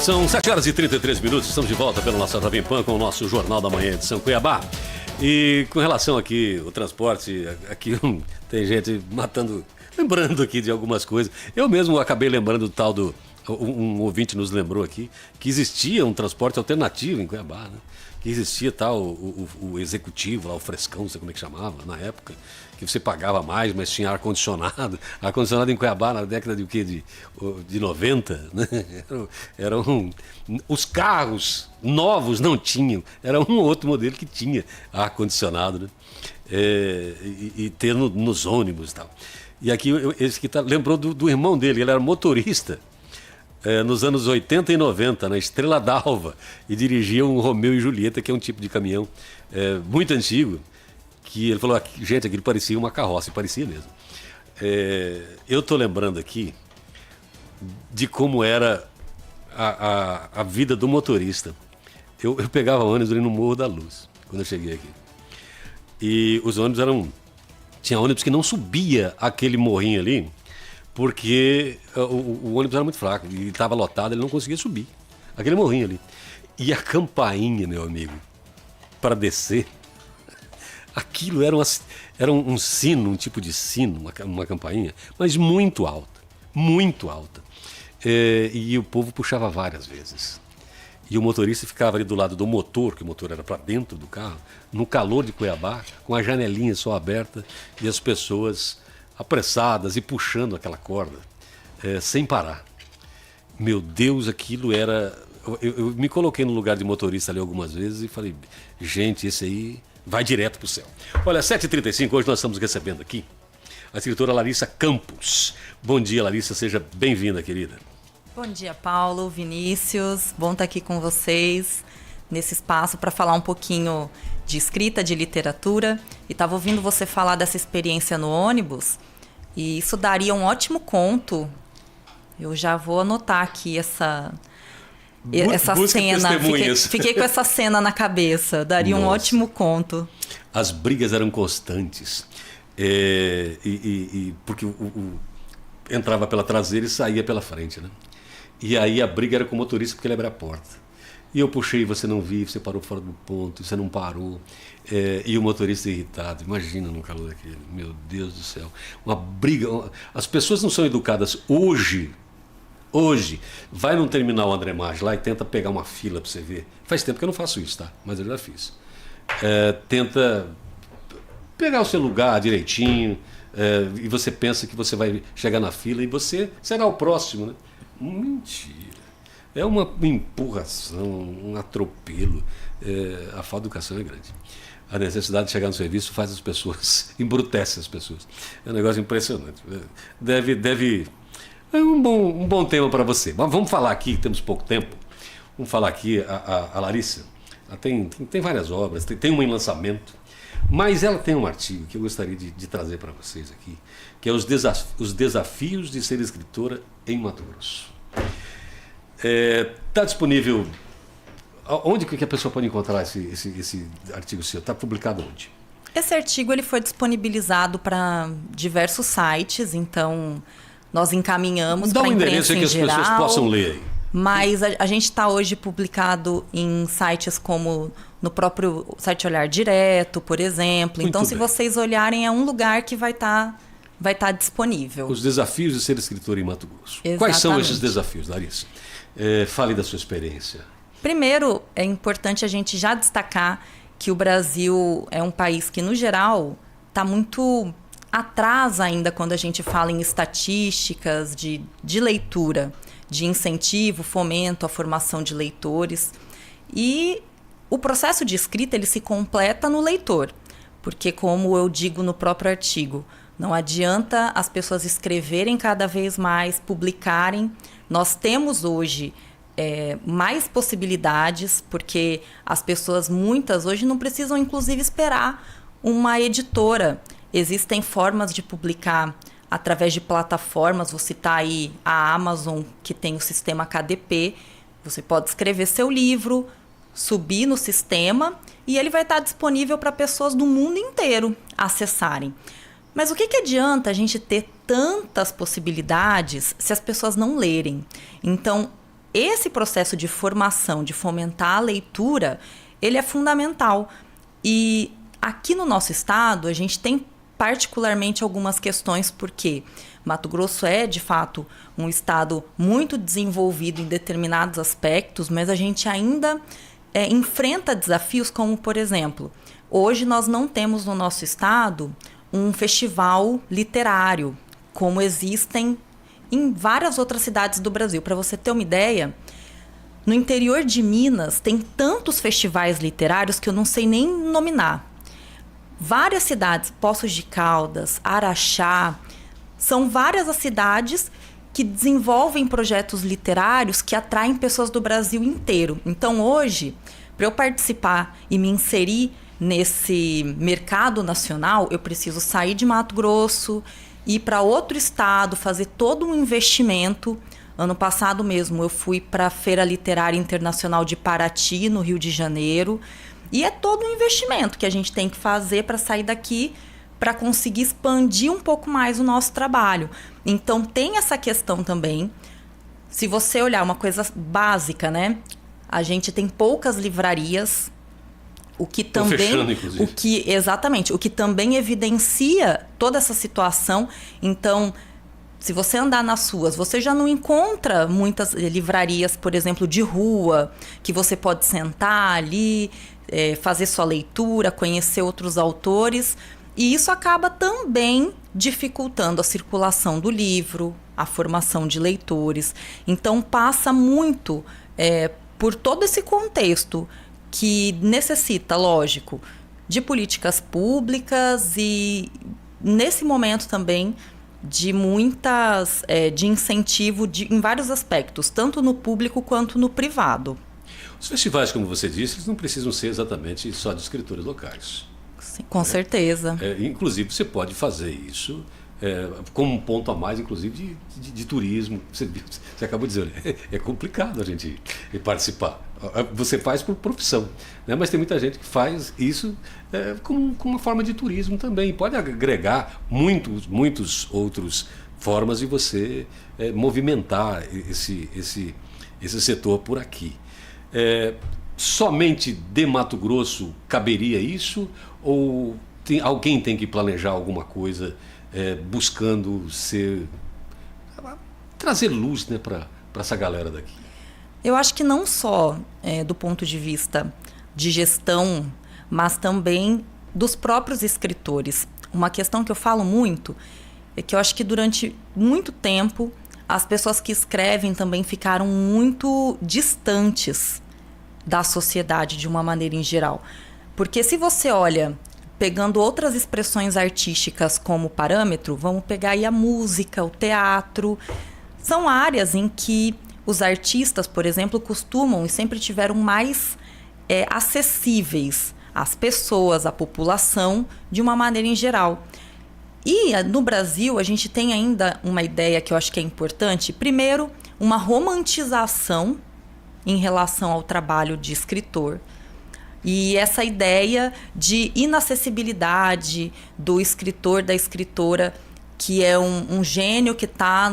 São 7 horas e 33 minutos, estamos de volta pela nossa Jovem Pan com o nosso Jornal da Manhã de São Cuiabá. E com relação aqui ao transporte, aqui tem gente lembrando aqui de algumas coisas. Eu mesmo acabei lembrando do tal do... Um ouvinte nos lembrou aqui que existia um transporte alternativo em Cuiabá, né? Que existia tal, o executivo lá, o frescão, não sei como é que chamava na época, que você pagava mais, mas tinha ar-condicionado. Ar-condicionado em Cuiabá na década de, de 90, né? Os carros novos não tinham, era um ou outro modelo que tinha ar-condicionado, né? E ter nos ônibus e tal. E aqui esse que lembrou do irmão dele, ele era motorista. Nos anos 80 e 90, na Estrela d'Alva, e dirigia um Romeu e Julieta, que é um tipo de caminhão muito antigo, que ele falou, gente, aquilo parecia uma carroça, e parecia mesmo. Eu estou lembrando aqui de como era a vida do motorista. Eu pegava ônibus ali no Morro da Luz, quando eu cheguei aqui. E os ônibus tinha ônibus que não subia aquele morrinho ali, porque o ônibus era muito fraco e estava lotado, ele não conseguia subir aquele morrinho ali. E a campainha, meu amigo, para descer, aquilo era um sino, um tipo de sino, uma campainha, mas muito alta, muito alta. E o povo puxava várias vezes. E o motorista ficava ali do lado do motor, que o motor era para dentro do carro, no calor de Cuiabá, com a janelinha só aberta e as pessoas apressadas e puxando aquela corda, sem parar. Meu Deus, aquilo era... Eu me coloquei no lugar de motorista ali algumas vezes e falei, gente, esse aí vai direto pro céu. Olha, 7h35, hoje nós estamos recebendo aqui a escritora Larissa Campos. Bom dia, Larissa, seja bem-vinda, querida. Bom dia, Paulo, Vinícius, bom estar aqui com vocês nesse espaço para falar um pouquinho de escrita, de literatura. E estava ouvindo você falar dessa experiência no ônibus, e isso daria um ótimo conto. Eu já vou anotar aqui essa cena. Fiquei com essa cena na cabeça. Daria um ótimo conto. As brigas eram constantes. Porque entrava pela traseira e saía pela frente, né? E aí a briga era com o motorista porque ele abria a porta. E eu puxei, você não viu, você parou fora do ponto, você não parou. E o motorista irritado, imagina no calor daquele, meu Deus do céu. Uma briga, as pessoas não são educadas hoje. Vai num terminal André Maggi lá e tenta pegar uma fila para você ver. Faz tempo que eu não faço isso, tá? Mas eu já fiz. Tenta pegar o seu lugar direitinho, e você pensa que você vai chegar na fila e você será o próximo, né? Mentira. É uma empurração, um atropelo. A falta de educação é grande. A necessidade de chegar no serviço faz as pessoas, embrutece as pessoas. É um negócio impressionante. É um bom tema para você. Mas vamos falar aqui, temos pouco tempo. Vamos falar aqui, a Larissa. Ela tem várias obras, tem uma em lançamento. Mas ela tem um artigo que eu gostaria de trazer para vocês aqui, que é os desafios de ser escritora em Mato Grosso. Está disponível. Onde que a pessoa pode encontrar esse artigo seu? Está publicado onde? Esse artigo ele foi disponibilizado para diversos sites, então nós encaminhamos para a imprensa em geral. Dá um endereço que as pessoas possam ler aí. Mas a gente está hoje publicado em sites como no próprio site Olhar Direto, por exemplo. Muito então, bem. Se vocês olharem, é um lugar que vai estar disponível. Os desafios de ser escritor em Mato Grosso. Exatamente. Quais são esses desafios, Larissa? Fale da sua experiência. Primeiro, é importante a gente já destacar que o Brasil é um país que, no geral, está muito atrás ainda quando a gente fala em estatísticas de leitura, de incentivo, fomento à formação de leitores. E o processo de escrita ele se completa no leitor, porque, como eu digo no próprio artigo, não adianta as pessoas escreverem cada vez mais, publicarem. Nós temos hoje mais possibilidades, porque as pessoas, muitas hoje, não precisam, inclusive, esperar uma editora. Existem formas de publicar através de plataformas. Vou citar aí a Amazon, que tem o sistema KDP. Você pode escrever seu livro, subir no sistema e ele vai estar disponível para pessoas do mundo inteiro acessarem. Mas o que adianta a gente ter tantas possibilidades se as pessoas não lerem? Então, esse processo de formação, de fomentar a leitura, ele é fundamental. E aqui no nosso estado, a gente tem particularmente algumas questões, porque Mato Grosso é, de fato, um estado muito desenvolvido em determinados aspectos, mas a gente ainda enfrenta desafios como, por exemplo, hoje nós não temos no nosso estado um festival literário, como existem em várias outras cidades do Brasil. Para você ter uma ideia, no interior de Minas tem tantos festivais literários que eu não sei nem nominar. Várias cidades, Poços de Caldas, Araxá, são várias as cidades que desenvolvem projetos literários que atraem pessoas do Brasil inteiro. Então, hoje, para eu participar e me inserir nesse mercado nacional, eu preciso sair de Mato Grosso, ir para outro estado, fazer todo um investimento. Ano passado mesmo, eu fui para a Feira Literária Internacional de Paraty, no Rio de Janeiro. E é todo um investimento que a gente tem que fazer para sair daqui, para conseguir expandir um pouco mais o nosso trabalho. Então, tem essa questão também. Se você olhar uma coisa básica, né? A gente tem poucas livrarias, o que também... fechando, inclusive. Exatamente. O que também evidencia toda essa situação. Então, se você andar nas ruas, você já não encontra muitas livrarias, por exemplo, de rua, que você pode sentar ali, fazer sua leitura, conhecer outros autores. E isso acaba também dificultando a circulação do livro, a formação de leitores. Então, passa muito por todo esse contexto que necessita, lógico, de políticas públicas e, nesse momento também, de de incentivo em vários aspectos, tanto no público quanto no privado. Os festivais, como você disse, eles não precisam ser exatamente só de escritores locais. Sim, com certeza. Inclusive, você pode fazer isso como um ponto a mais, inclusive, de turismo. Você acabou de dizer, é complicado a gente participar. Você faz por profissão, né? Mas tem muita gente que faz isso como uma forma de turismo também. Pode agregar muitos outros formas de você movimentar esse setor por aqui. Somente de Mato Grosso caberia isso? Ou alguém tem que planejar alguma coisa buscando trazer luz, né, para essa galera daqui? Eu acho que não só do ponto de vista de gestão, mas também dos próprios escritores. Uma questão que eu falo muito é que eu acho que durante muito tempo as pessoas que escrevem também ficaram muito distantes da sociedade de uma maneira em geral. Porque se você olha, pegando outras expressões artísticas como parâmetro, vamos pegar aí a música, o teatro, são áreas em que os artistas, por exemplo, costumam e sempre tiveram mais acessíveis às pessoas, à população, de uma maneira em geral. E no Brasil, a gente tem ainda uma ideia que eu acho que é importante. Primeiro, uma romantização em relação ao trabalho de escritor. E essa ideia de inacessibilidade do escritor, da escritora, que é um gênio que está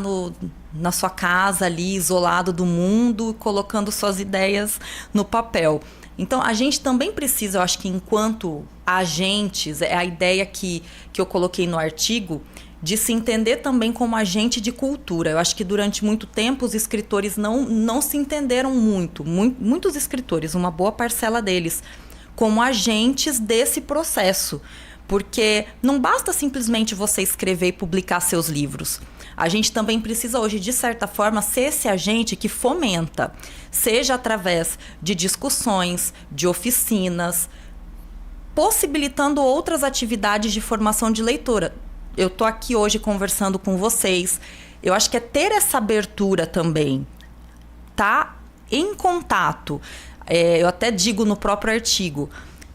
na sua casa ali, isolado do mundo, colocando suas ideias no papel. Então, a gente também precisa, eu acho que enquanto agentes, é a ideia que eu coloquei no artigo, de se entender também como agente de cultura. Eu acho que durante muito tempo os escritores não se entenderam muitos escritores, uma boa parcela deles, como agentes desse processo. Porque não basta simplesmente você escrever e publicar seus livros. A gente também precisa hoje, de certa forma, ser esse agente que fomenta, seja através de discussões, de oficinas, possibilitando outras atividades de formação de leitora. Eu estou aqui hoje conversando com vocês. Eu acho que é ter essa abertura também, tá em contato. Eu até digo no próprio artigo,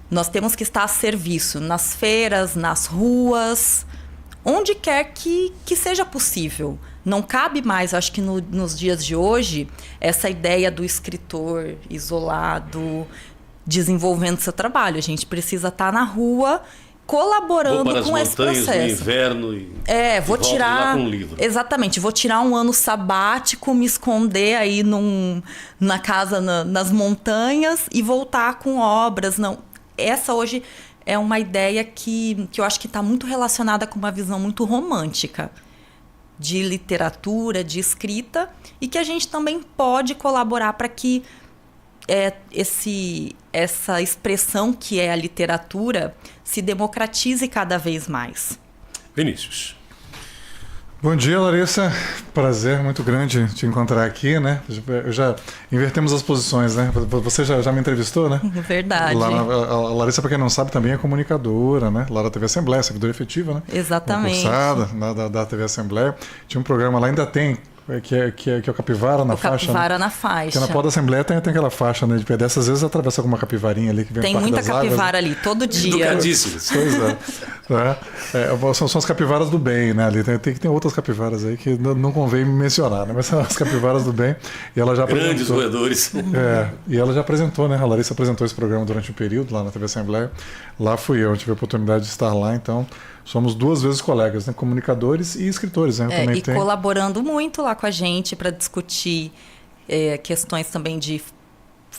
nós temos que estar a serviço nas feiras, nas ruas, onde quer que seja possível. Não cabe mais, acho que nos dias de hoje, essa ideia do escritor isolado, desenvolvendo seu trabalho. A gente precisa estar na rua colaborando vou para com as esse montanhas processo. no inverno e Vou volto tirar lá com um livro. Exatamente, vou tirar um ano sabático, me esconder aí na casa nas montanhas e voltar com obras. Não, essa hoje é uma ideia que eu acho que está muito relacionada com uma visão muito romântica de literatura, de escrita, e que a gente também pode colaborar para que essa expressão que é a literatura se democratize cada vez mais. Vinícius. Bom dia, Larissa. Prazer muito grande te encontrar aqui, né? Já invertemos as posições, né? Você já me entrevistou, né? Verdade. A Larissa, para quem não sabe, também é comunicadora, né? Lá da TV Assembleia, servidora efetiva, né? Exatamente. Concursada da TV Assembleia. Tinha um programa lá, ainda tem, que é o Capivara na Faixa. Capivara, né? Na Porque Faixa. na porta da Assembleia tem aquela faixa, né, de pedestre. Às vezes atravessa alguma capivarinha ali que vem Tem do Parque muita das capivara Águas. ali, todo dia. Educadíssimos. Pois é. São as capivaras do bem, né? Ali tem outras capivaras aí que não convém mencionar, né? Mas são as capivaras do bem. E ela já Grandes roedores. E ela já apresentou, né? A Larissa apresentou esse programa durante um período lá na TV Assembleia. Lá fui eu tive a oportunidade de estar lá, então somos 2 vezes colegas, né? Comunicadores e escritores, né? E colaborando muito lá com a gente para discutir questões também de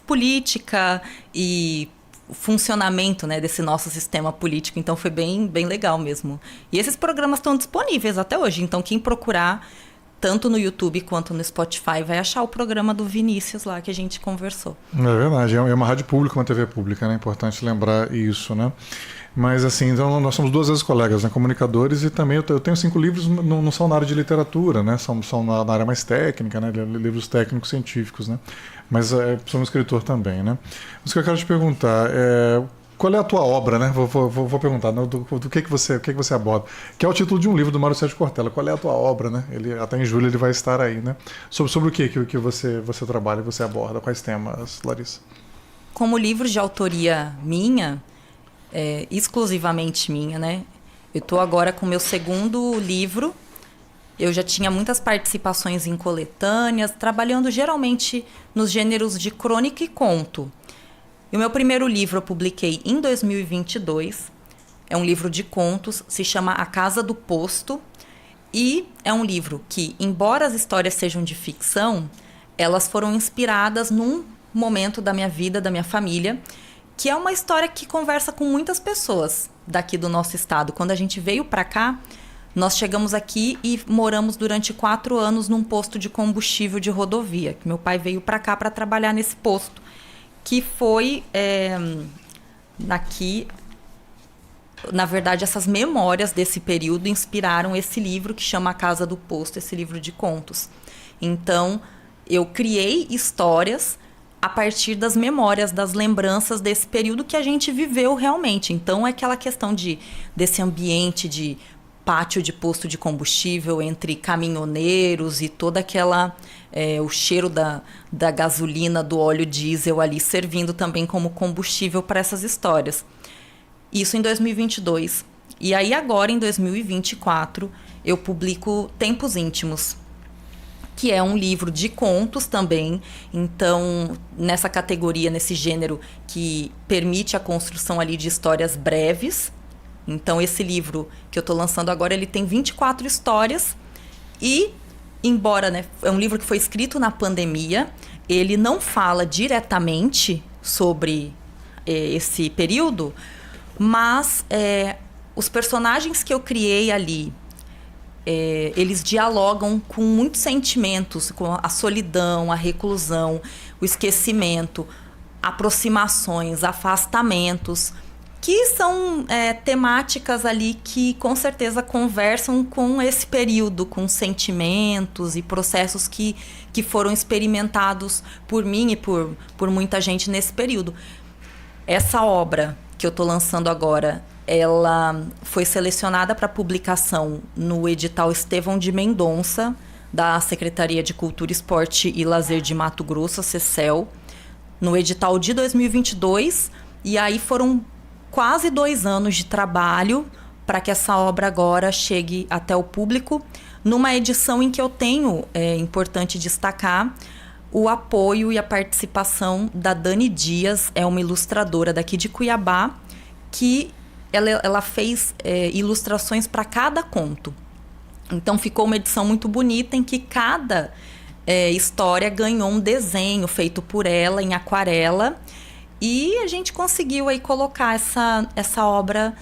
política e o funcionamento, né, desse nosso sistema político. Então foi bem, bem legal mesmo. E esses programas estão disponíveis até hoje. Então quem procurar, tanto no YouTube quanto no Spotify, vai achar o programa do Vinícius lá que a gente conversou. É verdade. É uma rádio pública, uma TV pública, né? É importante lembrar isso, né? Mas assim, então nós somos 2 vezes colegas, né? Comunicadores, e também eu tenho 5 livros, não são na área de literatura, né? São na área mais técnica, né? Livros técnicos científicos, né? Mas sou um escritor também, né? Mas o que eu quero te perguntar qual é a tua obra, né? Vou perguntar, né? do que você aborda. Que é o título de um livro do Mário Sérgio Cortella. Qual é a tua obra, né? Até em julho ele vai estar aí, né? Sobre o que você trabalha e você aborda? Quais temas, Larissa? Como livro de autoria minha, exclusivamente minha, né? Eu estou agora com o meu 2º livro. Eu já tinha muitas participações em coletâneas, trabalhando geralmente nos gêneros de crônica e conto. E o meu primeiro livro eu publiquei em 2022. É um livro de contos, se chama A Casa do Posto. E é um livro que, embora as histórias sejam de ficção, elas foram inspiradas num momento da minha vida, da minha família, que é uma história que conversa com muitas pessoas daqui do nosso estado. Quando a gente veio para cá, nós chegamos aqui e moramos durante 4 anos num posto de combustível de rodovia. Meu pai veio para cá para trabalhar nesse posto, que foi aqui. Na verdade, essas memórias desse período inspiraram esse livro que chama A Casa do Posto, esse livro de contos. Então, eu criei histórias a partir das memórias, das lembranças desse período que a gente viveu realmente. Então, é aquela questão desse ambiente de pátio de posto de combustível entre caminhoneiros e toda aquela... o cheiro da gasolina, do óleo diesel ali, servindo também como combustível para essas histórias. Isso em 2022. E aí agora, em 2024, eu publico Tempos Íntimos, que é um livro de contos também. Então, nessa categoria, nesse gênero que permite a construção ali de histórias breves. Então, esse livro que eu estou lançando agora, ele tem 24 histórias. E, embora, né, é um livro que foi escrito na pandemia, ele não fala diretamente sobre esse período, mas os personagens que eu criei ali, eles dialogam com muitos sentimentos, com a solidão, a reclusão, o esquecimento, aproximações, afastamentos, que são temáticas ali que com certeza conversam com esse período, com sentimentos e processos que foram experimentados por mim e por muita gente nesse período. Essa obra que eu estou lançando agora, ela foi selecionada para publicação no edital Estevão de Mendonça, da Secretaria de Cultura, Esporte e Lazer de Mato Grosso, a Secel, no edital de 2022, e aí foram quase 2 anos de trabalho para que essa obra agora chegue até o público, numa edição em que eu tenho, é importante destacar, o apoio e a participação da Dani Dias, é uma ilustradora daqui de Cuiabá, que ela fez ilustrações para cada conto. Então ficou uma edição muito bonita em que cada história ganhou um desenho feito por ela em aquarela, e a gente conseguiu aí colocar essa obra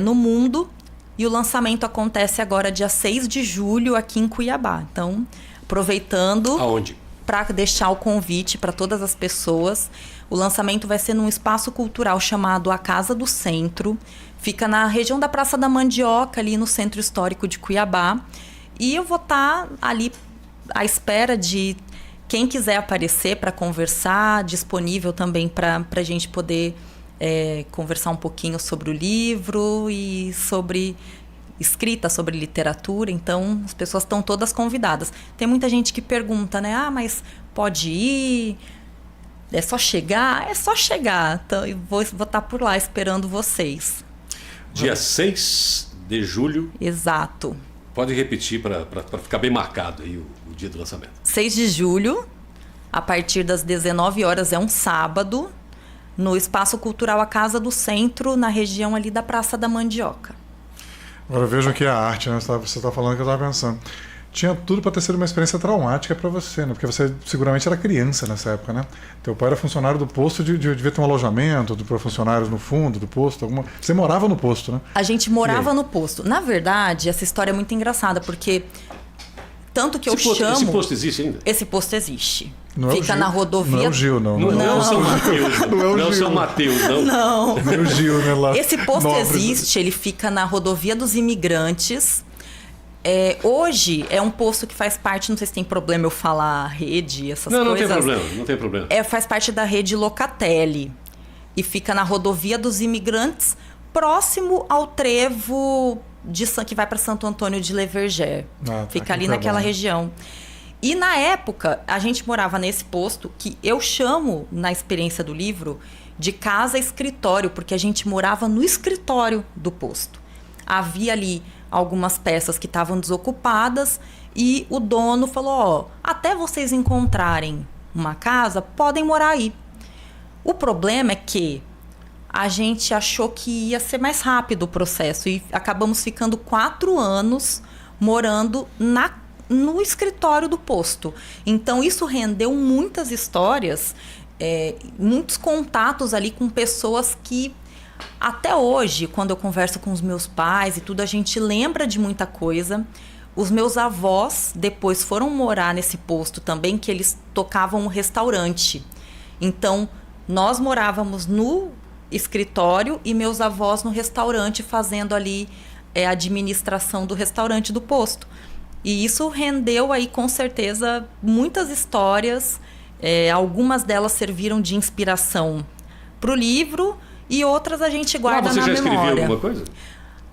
no mundo, e o lançamento acontece agora dia 6 de julho aqui em Cuiabá. Então, aproveitando... Aonde? Para deixar o convite para todas as pessoas, o lançamento vai ser num espaço cultural chamado A Casa do Centro. Fica na região da Praça da Mandioca, ali no Centro Histórico de Cuiabá. E eu vou estar ali à espera de quem quiser aparecer para conversar, disponível também para a gente poder conversar um pouquinho sobre o livro e sobre escrita, sobre literatura. Então, as pessoas estão todas convidadas. Tem muita gente que pergunta, né? Ah, mas pode ir? É só chegar? É só chegar. Então, eu vou estar por lá esperando vocês. Dia 6 de julho. Exato. Pode repetir para ficar bem marcado aí o dia do lançamento. 6 de julho, a partir das 19 horas, é um sábado, no Espaço Cultural A Casa do Centro, na região ali da Praça da Mandioca. Agora vejam aqui a arte, né? Você está falando que eu estava pensando. Tinha tudo para ter sido uma experiência traumática para você, né? Porque você seguramente era criança nessa época, né? Teu pai era funcionário do posto, devia ter um alojamento para funcionários no fundo do posto. Você morava no posto, né? A gente morava no posto. Na verdade, essa história é muito engraçada, porque tanto que Esse posto existe ainda? Esse posto existe. Não Fica na rodovia... Não é o Gil, não. Não é o São Mateus. Não é o São Mateus, não. Não. Não é o Gil, né? Lá. Esse posto Nobre. existe, ele fica na rodovia dos Imigrantes. Hoje é um posto que faz parte, não sei se tem problema eu falar rede, essas coisas. Não tem problema, não tem problema. Faz parte da rede Locatelli. E fica na rodovia dos Imigrantes, próximo ao trevo que vai para Santo Antônio de Leverger. Fica ali naquela região. E na época, a gente morava nesse posto, que eu chamo, na experiência do livro, de casa-escritório, porque a gente morava no escritório do posto. Havia ali algumas peças que estavam desocupadas e o dono falou, até vocês encontrarem uma casa, podem morar aí. O problema é que a gente achou que ia ser mais rápido o processo e acabamos ficando 4 anos morando no escritório do posto. Então, isso rendeu muitas histórias, muitos contatos ali com pessoas que, até hoje, quando eu converso com os meus pais e tudo, a gente lembra de muita coisa. Os meus avós depois foram morar nesse posto também, que eles tocavam um restaurante. Então, nós morávamos no escritório e meus avós no restaurante, fazendo ali a administração do restaurante do posto. E isso rendeu aí, com certeza, muitas histórias. Algumas delas serviram de inspiração para o livro e outras a gente guarda na memória. Você já escreveu alguma coisa?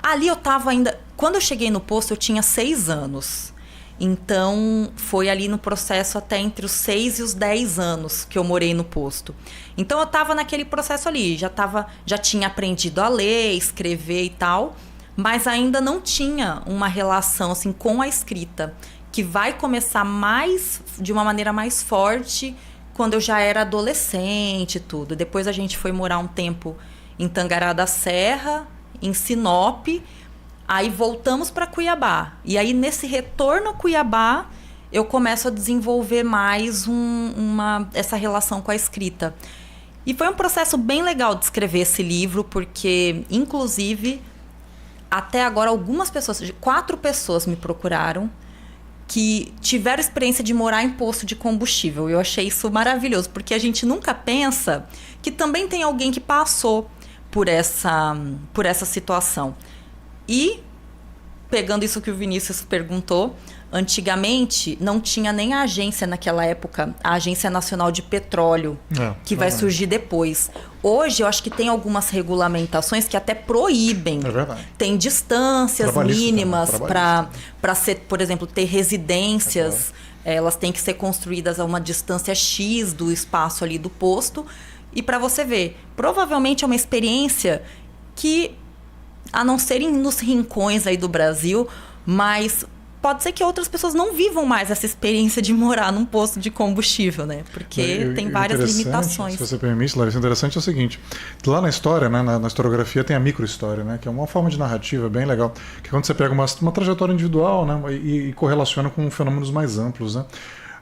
Ali eu estava ainda... Quando eu cheguei no posto, eu tinha 6 anos. Então, foi ali no processo até entre os 6 e os 10 anos que eu morei no posto. Então, eu estava naquele processo ali. Já tinha aprendido a ler, escrever e tal, mas ainda não tinha uma relação assim com a escrita, que vai começar de uma maneira mais forte quando eu já era adolescente e tudo. Depois a gente foi morar um tempo em Tangará da Serra, em Sinop, aí voltamos para Cuiabá. E aí, nesse retorno a Cuiabá, eu começo a desenvolver mais essa relação com a escrita. E foi um processo bem legal de escrever esse livro, porque, inclusive, até agora, 4 pessoas me procuraram que tiveram experiência de morar em posto de combustível. Eu achei isso maravilhoso, porque a gente nunca pensa que também tem alguém que passou por essa situação. E, pegando isso que o Vinícius perguntou, antigamente não tinha nem a agência naquela época, a Agência Nacional de Petróleo, que vai surgir depois. Hoje, eu acho que tem algumas regulamentações que até proíbem. É verdade. Tem distâncias mínimas para ser, por exemplo, ter residências. Elas têm que ser construídas a uma distância X do espaço ali do posto. E para você ver, provavelmente é uma experiência que, a não ser nos rincões aí do Brasil, mas pode ser que outras pessoas não vivam mais essa experiência de morar num posto de combustível, né? Porque tem várias limitações. Se você permite, Larissa, interessante é o seguinte, lá na história, né, na historiografia tem a microhistória, né, que é uma forma de narrativa bem legal, que é quando você pega uma trajetória individual, né, e correlaciona com fenômenos mais amplos, né?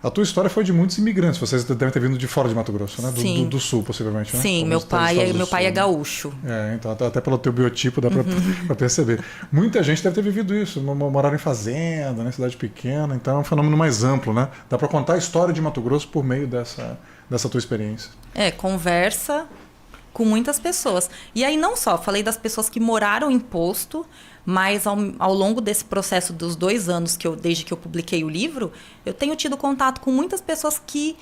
A tua história foi de muitos imigrantes. Vocês devem ter vindo de fora de Mato Grosso, né? Do sul, possivelmente, né? Sim, meu pai é gaúcho. Então até pelo teu biotipo dá para perceber. Muita gente deve ter vivido isso, morar em fazenda, né? Cidade pequena. Então é um fenômeno mais amplo, né? Dá para contar a história de Mato Grosso por meio dessa tua experiência. Conversa com muitas pessoas. E aí não só, falei das pessoas que moraram em posto, mas ao longo desse processo dos 2 anos desde que eu publiquei o livro, eu tenho tido contato com muitas pessoas que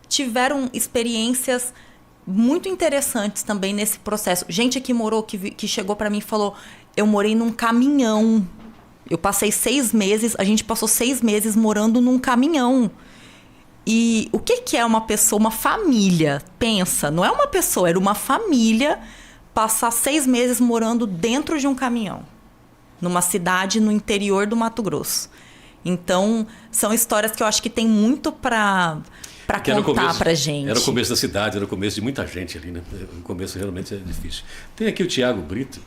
tiveram experiências muito interessantes também nesse processo. Gente que morou, que chegou para mim e falou, eu morei num caminhão. Eu passei 6 meses, a gente passou 6 meses morando num caminhão. E o que é uma pessoa, uma família? Pensa, não é uma pessoa, era uma família passar 6 meses morando dentro de um caminhão. Numa cidade no interior do Mato Grosso. Então, são histórias que eu acho que tem muito para contar pra gente. Era o começo da cidade, era o começo de muita gente ali, né? O começo realmente é difícil. Tem aqui o Tiago Brito,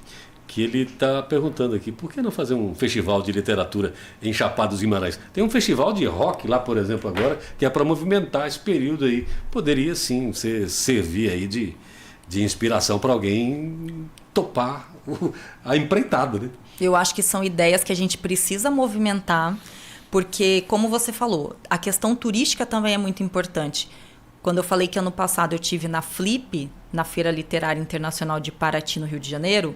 que ele está perguntando aqui, por que não fazer um festival de literatura em Chapada dos Guimarães? Tem um festival de rock lá, por exemplo, agora, que é para movimentar esse período aí. Poderia, sim, servir aí de inspiração para alguém topar a empreitada, né? Eu acho que são ideias que a gente precisa movimentar, porque, como você falou, a questão turística também é muito importante. Quando eu falei que ano passado eu tive na Flip, na Feira Literária Internacional de Paraty, no Rio de Janeiro,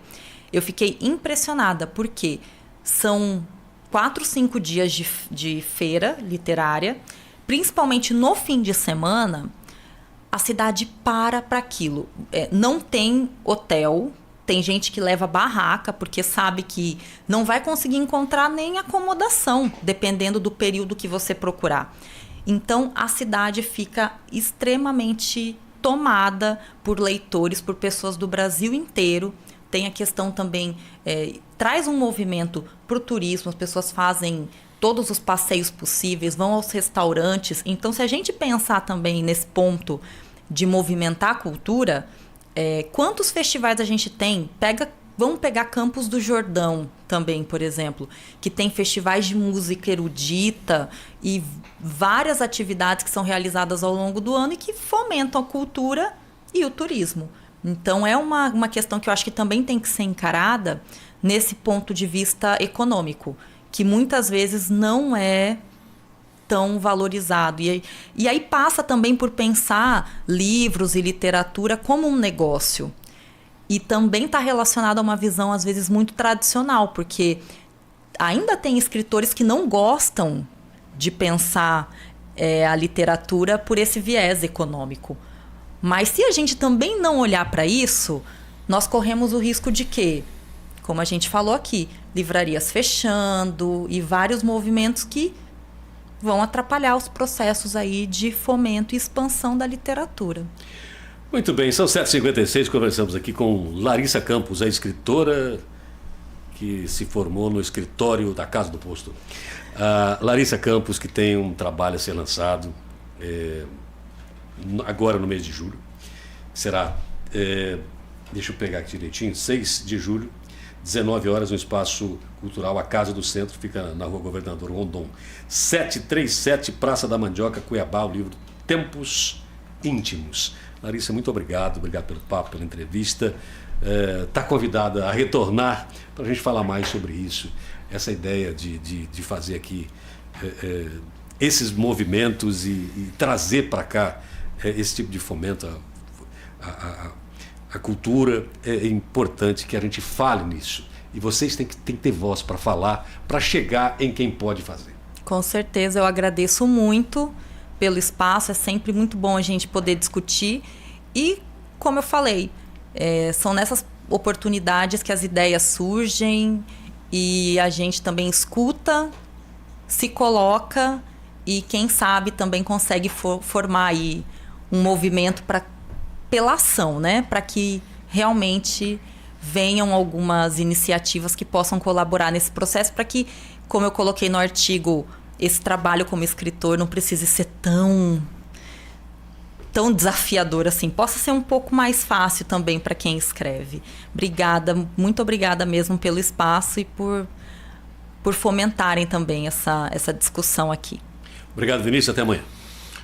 eu fiquei impressionada, porque são 4, 5 dias de feira literária, principalmente no fim de semana, a cidade para aquilo. Não tem hotel. Tem gente que leva barraca porque sabe que não vai conseguir encontrar nem acomodação, dependendo do período que você procurar. Então, a cidade fica extremamente tomada por leitores, por pessoas do Brasil inteiro. Tem a questão também, traz um movimento para o turismo, as pessoas fazem todos os passeios possíveis, vão aos restaurantes. Então, se a gente pensar também nesse ponto de movimentar a cultura... quantos festivais a gente tem? Vamos pegar Campos do Jordão também, por exemplo, que tem festivais de música erudita e várias atividades que são realizadas ao longo do ano e que fomentam a cultura e o turismo. Então é uma questão que eu acho que também tem que ser encarada nesse ponto de vista econômico, que muitas vezes não é tão valorizado. E aí passa também por pensar livros e literatura como um negócio. E também está relacionado a uma visão, às vezes, muito tradicional, porque ainda tem escritores que não gostam de pensar a literatura por esse viés econômico. Mas se a gente também não olhar para isso, nós corremos o risco de que, como a gente falou aqui, livrarias fechando e vários movimentos que vão atrapalhar os processos aí de fomento e expansão da literatura. Muito bem, são 7h56, conversamos aqui com Larissa Campos, a escritora que se formou no escritório da Casa do Posto. Larissa Campos, que tem um trabalho a ser lançado agora no mês de julho. Será, deixa eu pegar aqui direitinho, 6 de julho, 19 horas, no Espaço Cultural A Casa do Centro, fica na Rua Governador Rondon, 737, Praça da Mandioca, Cuiabá, o livro Tempos Íntimos. Larissa, muito obrigado pelo papo, pela entrevista. Está convidada a retornar para a gente falar mais sobre isso, essa ideia de fazer aqui esses movimentos e trazer para cá esse tipo de fomento à cultura. É importante que a gente fale nisso. E vocês têm que ter voz para falar, para chegar em quem pode fazer. Com certeza, eu agradeço muito pelo espaço. É sempre muito bom a gente poder discutir. E, como eu falei, são nessas oportunidades que as ideias surgem e a gente também escuta, se coloca e, quem sabe, também consegue formar aí um movimento pela ação, né? Para que realmente venham algumas iniciativas que possam colaborar nesse processo, para que como eu coloquei no artigo, esse trabalho como escritor não precise ser tão desafiador assim. Possa ser um pouco mais fácil também para quem escreve. Obrigada, muito obrigada mesmo pelo espaço e por fomentarem também essa discussão aqui. Obrigado, Vinícius. Até amanhã.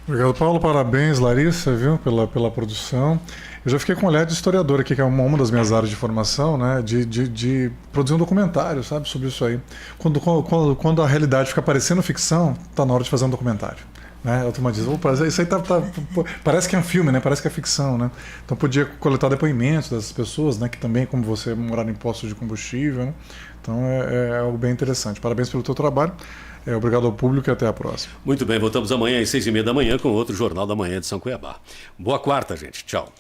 Obrigado, Paulo. Parabéns, Larissa, viu, pela produção. Eu já fiquei com um olhar de historiador aqui, que é uma das minhas áreas de formação, né, de produzir um documentário, sabe, sobre isso aí. Quando a realidade fica parecendo ficção, está na hora de fazer um documentário. Né? A turma diz, isso aí parece que é um filme, né? Parece que é ficção, né? Então podia coletar depoimentos dessas pessoas, né? Que também, como você, moraram em postos de combustível, né? Então é algo bem interessante. Parabéns pelo teu trabalho. Obrigado ao público e até a próxima. Muito bem, voltamos amanhã às 6h30 da manhã com outro Jornal da Manhã de São Cuiabá. Boa quarta, gente. Tchau.